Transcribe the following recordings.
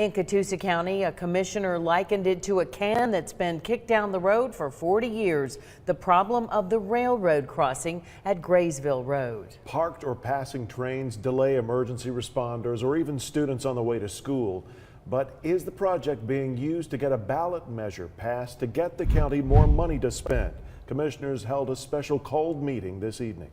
In Catoosa County, a commissioner likened it to a can that's been kicked down the road for 40 years. The problem of the railroad crossing at Graysville Road. Parked or passing trains delay emergency responders or even students on the way to school. But is the project being used to get a ballot measure passed to get the county more money to spend? Commissioners held a special called meeting this evening.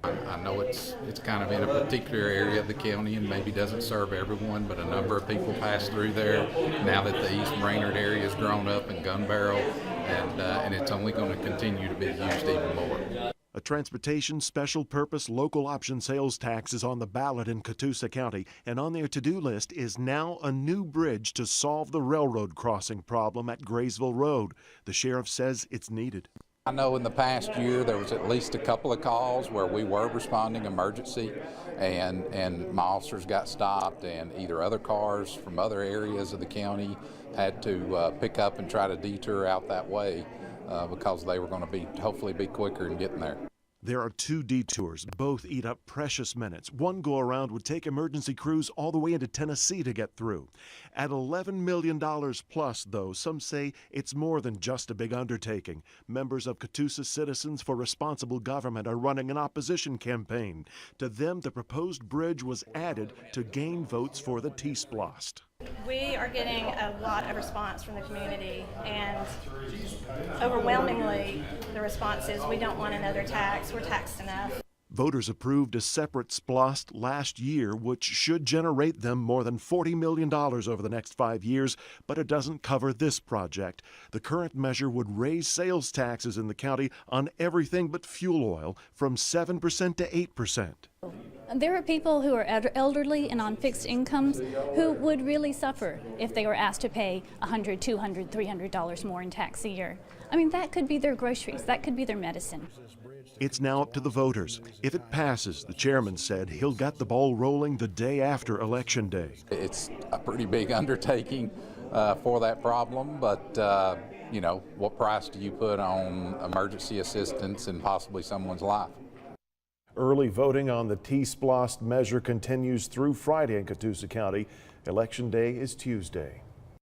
I know it's kind of in a particular area of the county and maybe doesn't serve everyone, but a number of people pass through there now that the East Brainerd area has grown up in Gun Barrel, and it's only going to continue to be used even more. A transportation special purpose local option sales tax is on the ballot in Catoosa County, and on their to-do list is now a new bridge to solve the railroad crossing problem at Graysville Road. The sheriff says it's needed. I know in the past year there was at least a couple of calls where we were responding emergency and my officers got stopped, and either other cars from other areas of the county had to pick up and try to detour out that way because they were going to hopefully be quicker in getting there. There are two detours. Both eat up precious minutes. One go-around would take emergency crews all the way into Tennessee to get through. At $11 million plus, though, some say it's more than just a big undertaking. Members of Catoosa Citizens for Responsible Government are running an opposition campaign. To them, the proposed bridge was added to gain votes for the T-Splost. We are getting a lot of response from the community, and overwhelmingly the response is we don't want another tax, we're taxed enough. Voters approved a separate splost last year, which should generate them more than $40 million over the next 5 years, but it doesn't cover this project. The current measure would raise sales taxes in the county on everything but fuel oil from 7% to 8%. There are people who are elderly and on fixed incomes who would really suffer if they were asked to pay $100, $200, $300 more in tax a year. I mean, that could be their groceries, that could be their medicine. It's now up to the voters. If it passes, the chairman said he'll get the ball rolling the day after Election Day. It's a pretty big undertaking for that problem, but you know, what price do you put on emergency assistance and possibly someone's life? Early voting on the T-Splost measure continues through Friday in Catoosa County. Election Day is Tuesday.